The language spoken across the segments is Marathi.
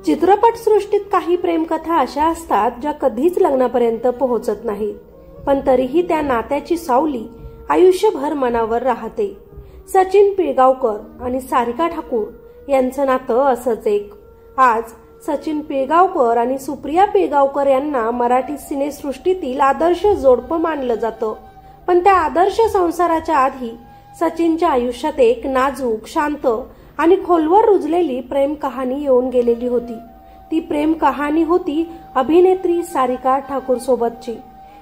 चित्रपटसृष्टीत काही प्रेमकथा अशा असतात ज्या कधीच लग्नापर्यंत पोहोचत नाहीत, पण तरीही त्या नात्याची सावली आयुष्यभर मनावर राहते. सचिन पिळगावकर आणि सारिका ठाकूर यांचं नातं असंच एक. आज सचिन पिळगावकर आणि सुप्रिया पिळगावकर यांना मराठी सिनेसृष्टीतील आदर्श जोडपं मानलं जातं. पण त्या आदर्श संसाराच्या आधी सचिनच्या आयुष्यात एक नाजूक, शांत आणि खोलवर रुजलेली प्रेम कहाणी येऊन गेलेली होती. ती प्रेम कहाणी होती अभिनेत्री सारिका ठाकूर सोबतची.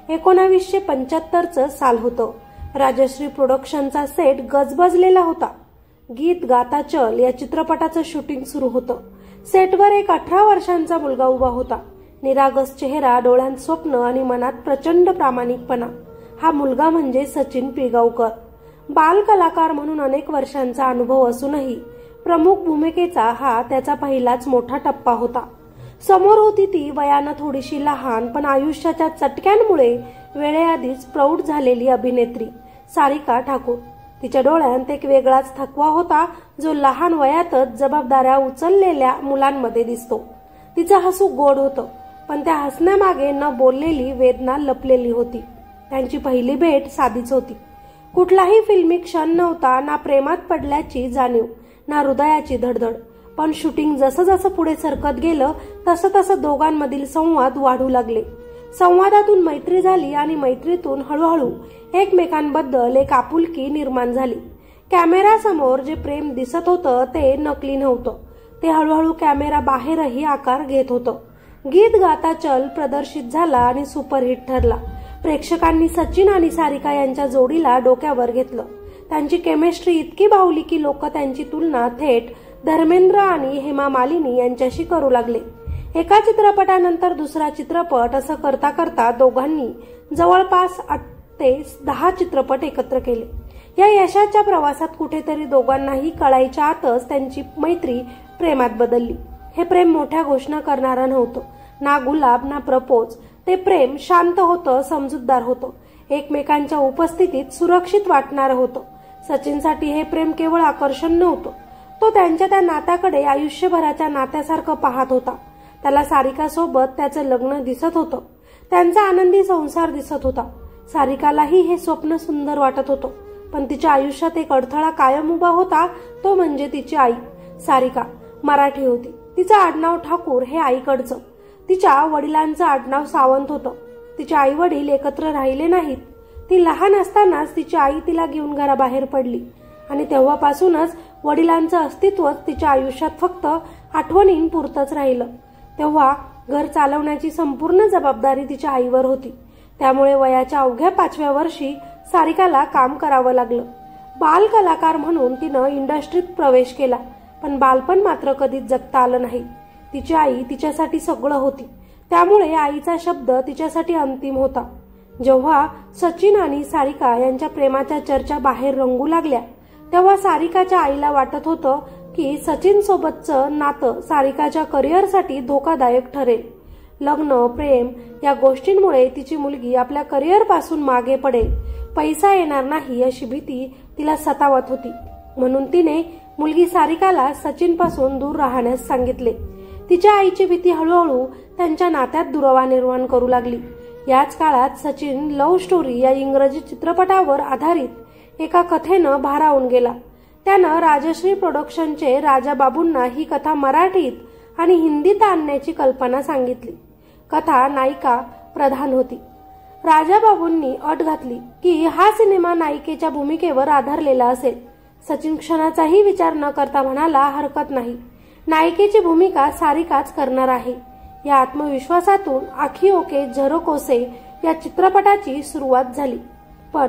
1975चं साल होतं. राजश्री प्रोडक्शनचा सेट गजबजलेला होता. गीत गाता चल या चित्रपटाचं शूटिंग सुरू होतं. सेटवर एक 18 वर्षांचा मुलगा उभा होता. निरागस चेहरा, डोळ्यांत स्वप्न आणि मनात प्रचंड प्रामाणिकपणा. हा मुलगा म्हणजे सचिन पिळगावकर. बाल कलाकार म्हणून अनेक वर्षांचा अनुभव असूनही प्रमुख भूमिकेचा हा त्याचा पहिलाच मोठा टप्पा होता. समोर होती ती वयानं थोडीशी लहान पण आयुष्याच्या चटक्यांमुळे वेळेआधीच प्रौढ झालेली अभिनेत्री सारिका ठाकूर. तिच्या डोळ्यांत एक वेगळाच थकवा होता जो लहान वयातच जबाबदाऱ्या उचललेल्या मुलांमध्ये दिसतो. तिचं हसू गोड होतं, पण त्या हसण्यामागे न बोललेली वेदना लपलेली होती. त्यांची पहिली भेट साधीच होती. कुठलाही फिल्मी क्षण नव्हता, ना प्रेमात पडल्याची जाणीव, ना हृदयाची धडधड. पण शूटिंग जसं जसं पुढे सरकत गेलं तसं तसं दोघांमधील संवाद वाढू लागले. संवादातून मैत्री झाली आणि मैत्रीतून हळूहळू एकमेकांबद्दल एक आपुलकी निर्माण झाली. कॅमेऱ्यासमोर जे प्रेम दिसत होतं ते नकली नव्हतं. ते हळूहळू कॅमेरा बाहेरही आकार घेत होतं. गीत गाता चल प्रदर्शित झाला आणि सुपरहिट ठरला. प्रेक्षकांनी सचिन आणि सारिका यांच्या जोडीला डोक्यावर घेतलं. त्यांची केमिस्ट्री इतकी भावली की लोक त्यांची तुलना थेट धर्मेंद्र आणि हेमा मालिनी यांच्याशी करू लागले. एका चित्रपटानंतर दुसरा चित्रपट असं करता करता दोघांनी जवळपास 8 ते 10 चित्रपट एकत्र केले. या यशाच्या प्रवासात कुठेतरी दोघांनाही कळायच्या आतच त्यांची मैत्री प्रेमात बदलली. हे प्रेम मोठ्या घोषणा करणारं नव्हतं, ना गुलाब ना प्रपोज. ते प्रेम शांत होतं, समजूतदार होतं, एकमेकांच्या उपस्थितीत सुरक्षित वाटणारं होतं. सचिनसाठी हे प्रेम केवळ आकर्षण नव्हतं, तो त्यांच्या त्या नात्याकडे आयुष्यभराच्या नात्यासारखं पाहत होता. त्याला सारिकासोबत त्याचं लग्न दिसत होतं, त्यांचा आनंदी संसार दिसत होता. सारिकालाही हे स्वप्न सुंदर वाटत होतं, पण तिच्या आयुष्यात एक अडथळा कायम उभा होता, तो म्हणजे तिची आई. सारिका मराठी होती, तिचं आडनाव ठाकूर हे आईकडचं. तिच्या वडिलांचं आडनाव सावंत होतं. तिचे आई वडील एकत्र राहिले नाहीत. ती लहान असतानाच तिची आई तिला घेऊन घराबाहेर पडली आणि तेव्हापासूनच वडिलांचं अस्तित्वच तिच्या आयुष्यात फक्त आठवणींपुरतंच राहिलं. तेव्हा घर चालवण्याची संपूर्ण जबाबदारी तिच्या आईवर होती. त्यामुळे वयाच्या अवघ्या 5व्या वर्षी सारिकाला काम करावं लागलं. बाल कलाकार म्हणून तिनं इंडस्ट्रीत प्रवेश केला, पण बालपण मात्र कधीच जगता आलं नाही. तिची आई तिच्यासाठी सगळं होती, त्यामुळे आईचा शब्द तिच्यासाठी अंतिम होता. जेव्हा सचिन आणि सारिका यांच्या प्रेमाच्या चर्चा बाहेर रंगू लागल्या तेव्हा सारिकाच्या आईला वाटत होतं की सचिन सोबतचं नातं सारिकाच्या करिअरसाठी धोकादायक ठरेल. लग्न, प्रेम या गोष्टींमुळे तिची मुलगी आपल्या करिअरपासून मागे पडेल, पैसा येणार नाही अशी भीती तिला सतावत होती. म्हणून तिने मुलगी सारिकाला सचिनपासून दूर राहण्यास सांगितले. तिच्या आईची भीती हळूहळू त्यांच्या नात्यात दुरावा निर्माण करू लागली. याच काळात सचिन लव्ह स्टोरी या इंग्रजी चित्रपटावर आधारित एका कथेनं भारावून गेला. त्यानं राजश्री प्रोडक्शनचे राजा बाबूंना ही कथा मराठीत आणि हिंदीत आणण्याची कल्पना सांगितली. कथा नायिका प्रधान होती. राजा बाबूंनी अट घातली की हा सिनेमा नायिकेच्या भूमिकेवर आधारलेला असेल. सचिन क्षणाचाही विचार न करता म्हणाला, हरकत नाही, नायिकेची भूमिका सारिकाच करणार आहे. या आत्मविश्वासातून आखी ओके झरोकोसे या चित्रपटाची सुरुवात झाली. पण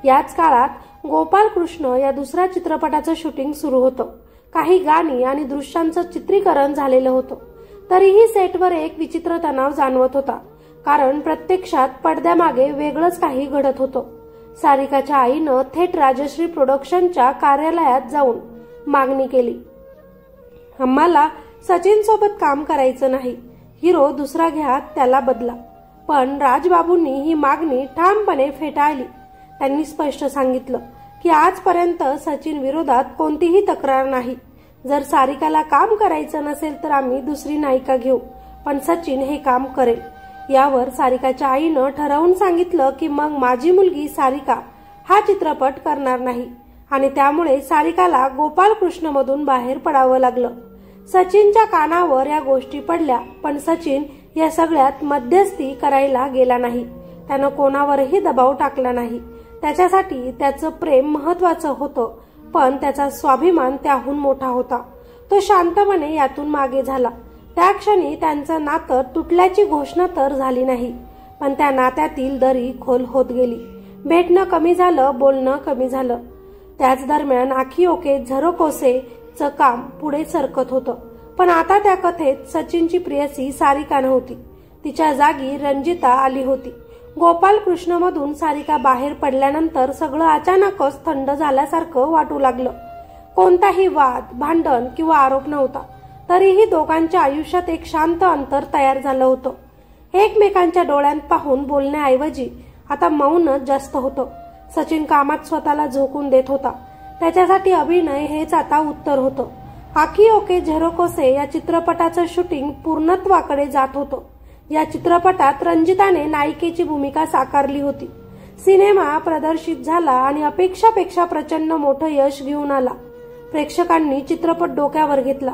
याच काळात गोपाल कृष्ण या दुसऱ्या चित्रपटाचं शूटिंग सुरू होतं. काही गाणी आणि दृश्यांचं चित्रीकरण झालेलं होतं. तरीही सेटवर एक विचित्र तणाव जाणवत होता, कारण प्रत्यक्षात पडद्यामागे वेगळंच काही घडत होतं. सारिकाच्या आईनं थेट राजश्री प्रोडक्शनच्या कार्यालयात जाऊन मागणी केली, आम्हाला सचिन सोबत काम करायचं नाही, हिरो दुसरा घ्या, त्याला बदला. पण राजबाबूंनी ही मागणी ठामपणे फेटाळली. त्यांनी स्पष्ट सांगितलं की आजपर्यंत सचिन विरोधात कोणतीही तक्रार नाही. जर सारिकाला काम करायचं नसेल तर आम्ही दुसरी नायिका घेऊ, पण सचिन हे काम करेल. यावर सारिकाच्या आईनं ठरवून सांगितलं की मग माझी मुलगी सारिका हा चित्रपट करणार नाही आणि त्यामुळे सारिकाला गोपालकृष्णमधून बाहेर पडावं लागलं. सचिनच्या कानावर या गोष्टी पडल्या, पण सचिन या सगळ्यात मध्यस्थी करायला गेला नाही. त्यानं कोणावरही दबाव टाकला नाही. त्याच्यासाठी त्याचं प्रेम महत्वाचं होतं, पण त्याचा स्वाभिमान त्याहून मोठा होता. तो शांतपणे यातून मागे झाला. त्या क्षणी त्यांचं नातं तुटल्याची घोषणा तर झाली नाही, पण त्या नात्यातील दरी खोल होत गेली. भेटणं कमी झालं, बोलणं कमी झालं. त्याच दरम्यान आखिओके झरोकोसेचं काम पुढे सरकत होतं. पण आता त्या कथेत सचिनची प्रियसी सारिका नव्हती. तिच्या जागी रंजिता आली होती. गोपालकृष्णमधून सारिका बाहेर पडल्यानंतर सगळं अचानकच थंड झाल्यासारखं वाटू लागलं. कोणताही वाद, भांडण किंवा आरोप नव्हता. तरीही दोघांच्या आयुष्यात एक शांत अंतर तयार झालं होतं. एकमेकांच्या डोळ्यांत पाहून बोलण्याऐवजी आता मौनच जास्त होतं. सचिन कामात स्वतःला झोकून देत होता. त्याच्यासाठी अभिनय हेच आता उत्तर होतं. आखिओके झरोकोसे या चित्रपटाचं शूटिंग पूर्णत्वाकडे जात होतं. या चित्रपटात रंजिताने नायिकेची भूमिका साकारली होती. सिनेमा प्रदर्शित झाला आणि अपेक्षापेक्षा प्रचंड मोठं यश घेऊन आला. प्रेक्षकांनी चित्रपट डोक्यावर घेतला.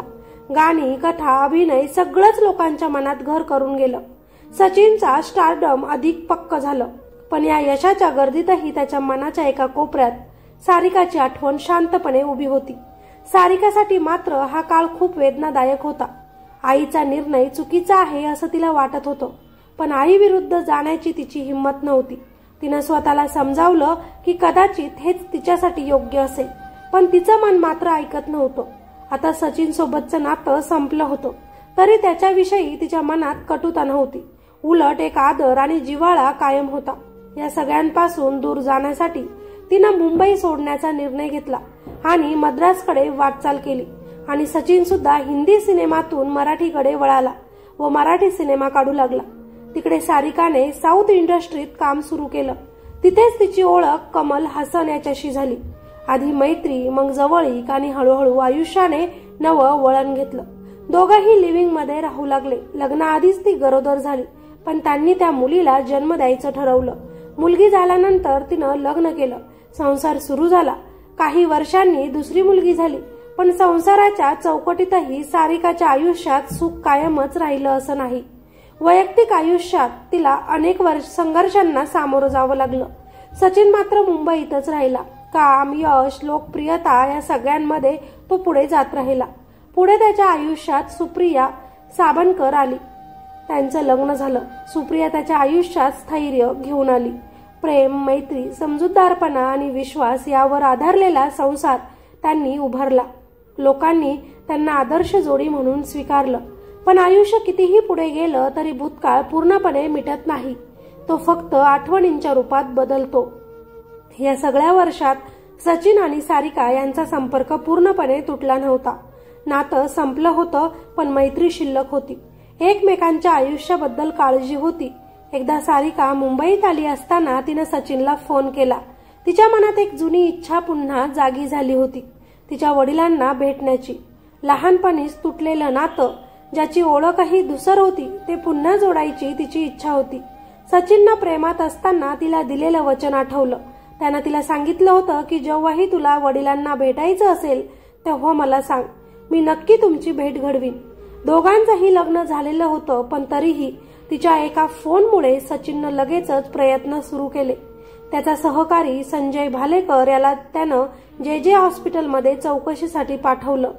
गाणी, कथा, अभिनय सगळंच लोकांच्या मनात घर करून गेलं. सचिनचा स्टारडम अधिक पक्क झालं. पण या यशाच्या गर्दीतही त्याच्या मनाच्या एका कोपऱ्यात सारिकाची आठवण शांतपणे उभी होती. सारिकासाठी मात्र हा काळ खूप वेदनादायक होता. आईचा निर्णय चुकीचा आहे असं तिला वाटत होतं, पण आई विरुद्ध जाण्याची तिची हिंमत नव्हती. तिनं स्वतःला समजावलं की कदाचित हेच तिच्यासाठी योग्य असेल, पण तिचं मन मात्र ऐकत नव्हतं. आता सचिन सोबतचं नातं संपलं होतं, तरी त्याच्याविषयी तिच्या मनात कटुता नव्हती. उलट एक आदर आणि जिव्हाळा कायम होता. या सगळ्यांपासून दूर जाण्यासाठी तिनं मुंबई सोडण्याचा निर्णय घेतला आणि मद्रासकडे वाटचाल केली. आणि सचिन सुद्धा हिंदी सिनेमातून मराठीकडे वळाला व मराठी सिनेमा काढू लागला. तिकडे सारिकाने साऊथ इंडस्ट्रीत काम सुरू केलं. तिथेच तिची ओळख कमल हसन याच्याशी झाली. आधी मैत्री, मग जवळीक आणि हळूहळू आयुष्याने नवं वळण घेतलं. दोघंही लिव्हिंग मध्ये राहू लागले. लग्नाआधीच ती गरोदर झाली, पण त्यांनी त्या मुलीला जन्म द्यायचं ठरवलं. मुलगी झाल्यानंतर तिनं लग्न केलं. संसार सुरू झाला. काही वर्षांनी दुसरी मुलगी झाली, पण संसाराच्या चौकटीतही सारिकाच्या आयुष्यात सुख कायमच राहिलं असं नाही. वैयक्तिक आयुष्यात तिला अनेक संघर्षांना सामोरं जावं लागलं. सचिन मात्र मुंबईतच राहिला. काम, यश, लोकप्रियता या सगळ्यांमध्ये तो पुढे जात राहिला. पुढे त्याच्या आयुष्यात सुप्रिया साबणकर आली. त्यांचं लग्न झालं. सुप्रिया त्याच्या आयुष्यात स्थैर्य घेऊन आली. प्रेम, मैत्री, समजूतदारपणा आणि विश्वास यावर आधारलेला संसार त्यांनी उभारला. लोकांनी त्यांना आदर्श जोडी म्हणून स्वीकारलं. पण आयुष्य कितीही पुढे गेलं तरी भूतकाळ पूर्णपणे मिटत नाही. तो फक्त आठवणींच्या रूपात बदलतो. या सगळ्या वर्षात सचिन आणि सारिका यांचा संपर्क पूर्णपणे तुटला नव्हता. नातं संपलं होतं, पण मैत्री शिल्लक होती. एकमेकांच्या आयुष्याबद्दल काळजी होती. एकदा सारिका मुंबईत आली असताना तिनं सचिनला फोन केला. तिच्या मनात एक जुनी इच्छा पुन्हा जागी झाली होती. तिच्या वडिलांना भेटण्याची. लहानपणीच तुटलेलं नातं, ज्याची ओळखही धुसर होती, ते पुन्हा जोडायची तिची इच्छा होती. सचिननं प्रेमात असताना तिला दिलेलं वचन आठवलं. त्यानं तिला सांगितलं होतं की जेव्हाही तुला वडिलांना भेटायचं असेल तेव्हा मला सांग, मी नक्की तुमची भेट घडवीन. दोघांचंही लग्न झालेलं होतं, पण तरीही तिच्या एका फोनमुळे सचिननं लगेचच प्रयत्न सुरू केले. त्याचा सहकारी संजय भालेकर याला त्यानं जे हॉस्पिटलमध्ये चौकशीसाठी पाठवलं.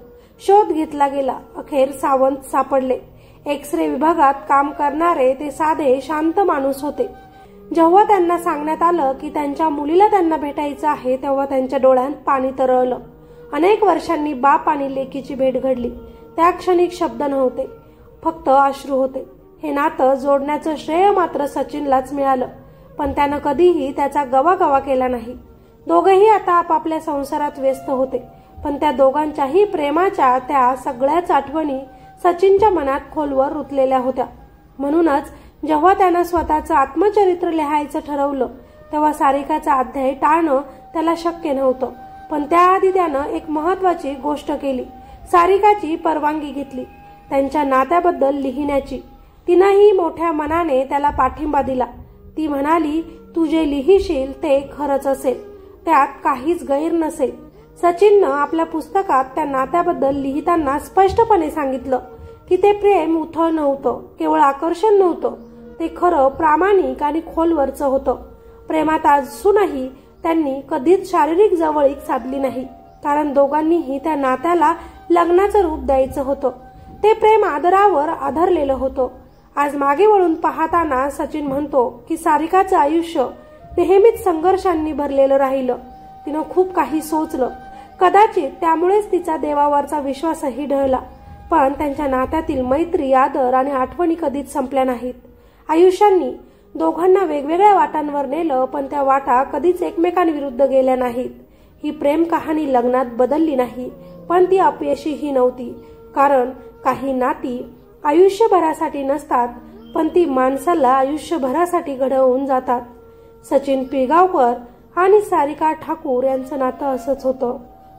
शोध घेतला गेला. अखेर सावंत सापडले. एक्स-रे विभागात काम करणारे ते साधे शांत माणूस होते. जेव्हा त्यांना सांगण्यात आलं की त्यांच्या मुलीला त्यांना भेटायचं आहे, तेव्हा त्यांच्या डोळ्यात पाणी तरळलं. अनेक वर्षांनी बाप आणि लेकीची भेट घडली. त्या क्षणी शब्द नव्हते, फक्त अश्रू होते. हे नातं जोडण्याचं श्रेय मात्र सचिनलाच मिळालं, पण त्यानं कधीही त्याचा गवागवा केला नाही. दोघेही आता आपापल्या संसारात व्यस्त होते, पण त्या दोघांच्याही प्रेमाच्या त्या सगळ्याच आठवणी सचिनच्या मनात खोलवर रुतलेल्या होत्या. म्हणूनच जेव्हा त्यानं स्वतःचं आत्मचरित्र लिहायचं ठरवलं, तेव्हा सारिकाचा अध्याय टाळणं त्याला शक्य नव्हतं. पण त्याआधी त्यानं एक महत्वाची गोष्ट केली. सारिकाची परवानगी घेतली त्यांच्या नात्याबद्दल लिहिण्याची. तिनंही मोठ्या मनाने त्याला पाठिंबा दिला. ती म्हणाली, तू जे लिहिशील ते खरंच असेल, त्यात काहीच गैर नसेल. सचिननं आपल्या पुस्तकात त्या नात्याबद्दल लिहिताना स्पष्टपणे सांगितलं की ते प्रेम उथळ नव्हतं, केवळ आकर्षण नव्हतं, ते खरं, प्रामाणिक आणि खोलवरचं होतं. प्रेमात असूनही त्यांनी कधीच शारीरिक जवळीक साधली नाही, कारण दोघांनीही त्या नात्याला लग्नाचं रूप द्यायचं होतं. ते प्रेम आदरावर आधारलेलं होतं. आज मागे वळून पाहताना सचिन म्हणतो की सारिकाचं आयुष्य नेहमीच संघर्षांनी भरलेलं राहिलं. तिनं खूप काही सोचलं, कदाचित त्यामुळेच तिचा देवावरचा विश्वासही ढळला. पण त्यांच्या नात्यातील मैत्री, आदर आणि आठवणी कधीच संपल्या नाहीत. आयुष्यांनी दोघांना वेगवेगळ्या वाटांवर नेलं, पण त्या वाटा कधीच एकमेकांविरुद्ध गेल्या नाहीत. ही प्रेम कहाणी लग्नात बदलली नाही, पण ती अपयशीही नव्हती. कारण काही नाती आयुष्यभरासाठी नसतात, पण ती माणसाला आयुष्यभरासाठी घडवून जातात. सचिन पिळगावकर आणि सारिका ठाकूर यांचं नातं असंच होतं.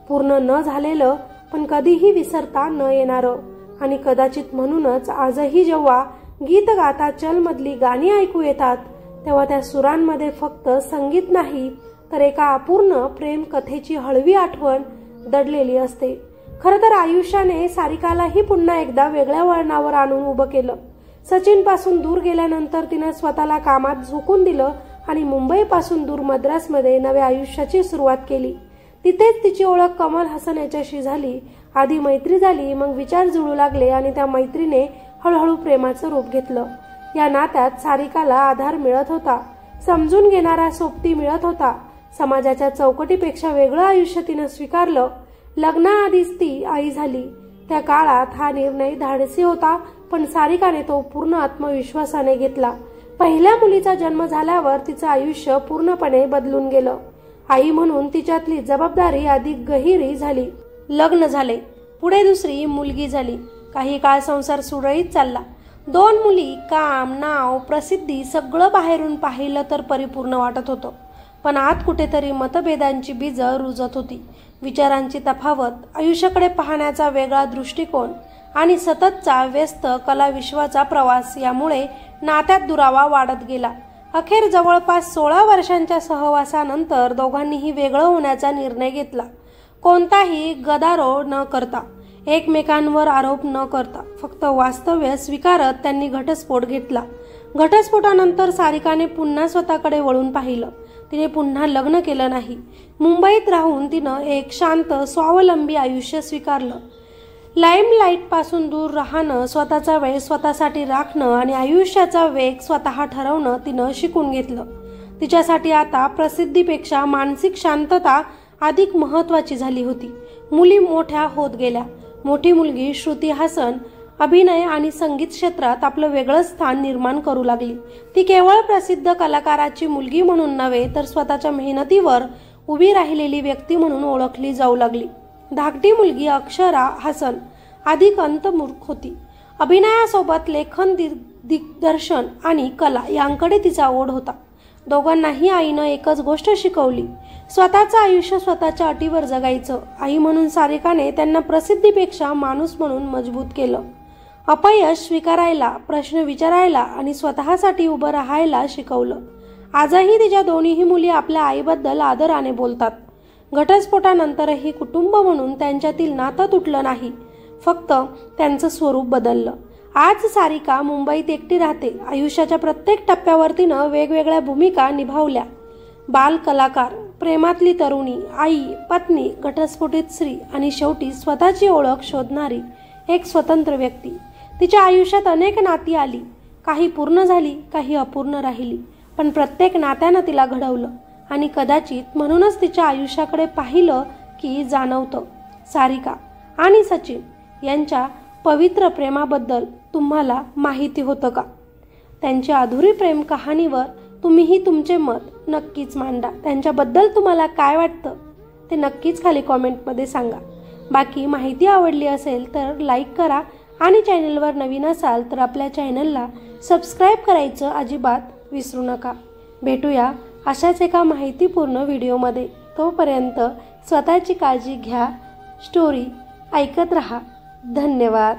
पूर्ण न झालेलं, पण कधीही विसरता न येणारं. आणि कदाचित म्हणूनच आजही जेव्हा गीत गाता चल मधली गाणी ऐकू येतात, तेव्हा त्या सुरांमध्ये फक्त संगीत नाही, तर एका अपूर्ण प्रेम कथेची हळवी आठवण दडलेली असते. खरं तर आयुष्याने सारिकालाही पुन्हा एकदा वेगळ्या वळणावर आणून उभं केलं. सचिन पासून दूर गेल्यानंतर तिनं स्वतःला कामात झोकून दिलं आणि मुंबईपासून दूर मद्रासमध्ये नव्या आयुष्याची सुरुवात केली. तिथेच तिची ओळख कमल हसन याच्याशी झाली. आधी मैत्री झाली, मग विचार जुळू लागले आणि त्या मैत्रीने हळूहळू प्रेमाचं रूप घेतलं. या नात्यात सारिकाला आधार मिळत होता, समजून घेणारा सोबती मिळत होता. समाजाच्या चौकटीपेक्षा वेगळं आयुष्य तिनं स्वीकारलं. लग्नाआधीच ती आई झाली. त्या काळात हा निर्णय धाडसी होता, पण सारिकाने तो पूर्ण आत्मविश्वासाने घेतला. पहिल्या मुलीचा जन्म झाल्यावर तिचं आयुष्य पूर्णपणे बदलून गेलं. आई म्हणून तिच्यातली जबाबदारी अधिक गहिरी झाली. लग्न झाले, पुढे दुसरी मुलगी झाली. काही काळ संसार सुरळीत चालला. 2 मुली, काम, नाव, प्रसिद्धी सगळं बाहेरून पाहिलं तर परिपूर्ण वाटत होतं. पण आत कुठेतरी मतभेदांची बीज रुजत होती. विचारांची तफावत, आयुष्याकडे पाहण्याचा वेगळा दृष्टिकोन आणि सततचा व्यस्त कला विश्वाचा प्रवास यामुळे नात्यात दुरावा वाढत गेला. अखेर जवळपास 16 वर्षांच्या सहवासानंतर दोघांनीही वेगळं होण्याचा निर्णय घेतला. कोणताही गदारोळ न करता, एकमेकांवर आरोप न करता, फक्त वास्तव्य स्वीकारत त्यांनी घटस्फोट घेतला. घटस्फोटानंतर सारिकाने पुन्हा स्वतःकडे वळून पाहिलं. तिने पुन्हा लग्न केलं नाही. मुंबईत राहून तिनं एक शांत, स्वावलंबी आयुष्य स्वीकारलं. लाईमलाईट पासून दूर राहणं, स्वतःचा वेळ स्वतःसाठी राखणं आणि आयुष्याचा वेग स्वतः ठरवणं तिनं शिकून घेतलं. तिच्यासाठी आता प्रसिद्धीपेक्षा मानसिक शांतता अधिक महत्वाची झाली होती. मुली मोठ्या होत गेल्या. मोठी मुलगी श्रुती हासन अभिनय आणि संगीत क्षेत्रात आपलं वेगळं स्थान निर्माण करू लागली. ती केवळ प्रसिद्ध कलाकाराची मुलगी म्हणून नव्हे, तर स्वतःच्या मेहनतीवर उभी राहिलेली व्यक्ती म्हणून ओळखली जाऊ लागली. धाकटी मुलगी अक्षरा हासन अधिक अंतर्मुख होती. अभिनयासोबत लेखन, दिग्दर्शन आणि कला यांकडे तिचा ओढ होता. दोघांनाही आईनं एकच गोष्ट शिकवली, स्वतःचं आयुष्य स्वतःच्या अटीवर जगायचं. आई म्हणून सारिकाने त्यांना प्रसिद्धीपेक्षा माणूस म्हणून मजबूत केलं. अपयश स्वीकारायला, प्रश्न विचारायला आणि स्वतःसाठी उभं राहायला शिकवलं. आजही तिच्या दोन्हीही मुली आपल्या आईबद्दल आदराने बोलतात. घटस्फोटानंतरही कुटुंब म्हणून त्यांच्यातील नातं तुटलं नाही, फक्त त्यांचं स्वरूप बदललं. आज सारिका मुंबईत एकटी राहते. आयुष्याच्या प्रत्येक टप्प्यावर तिनं वेगवेगळ्या भूमिका निभावल्या. बाल कलाकार, प्रेमातली तरुणी, आई, पत्नी, घटस्फोटित स्त्री आणि शेवटी स्वतःची ओळख शोधणारी एक स्वतंत्र व्यक्ती. तिच्या आयुष्यात अनेक नाती आली. काही पूर्ण झाली, काही अपूर्ण राहिली, पण प्रत्येक नात्यानं तिला घडवलं. आणि कदाचित म्हणूनच तिच्या आयुष्याकडे पाहिलं की जाणवतं, सारिका आणि सचिन यांच्या पवित्र प्रेमाबद्दल तुम्हाला माहिती होतं का? त्यांच्या अधुरी प्रेम कहाणीवर तुम्हीही तुमचे मत नक्कीच मांडा. त्यांच्याबद्दल तुम्हाला काय वाटतं ते नक्कीच खाली कॉमेंटमध्ये सांगा. बाकी माहिती आवडली असेल तर लाईक करा आणि चॅनलवर नवीन असाल तर आपल्या चॅनलला सबस्क्राईब करायचं अजिबात विसरू नका. भेटूया अशाच एका माहितीपूर्ण व्हिडिओमध्ये. तोपर्यंत स्वतःची काळजी घ्या. स्टोरी ऐकत रहा. धन्यवाद.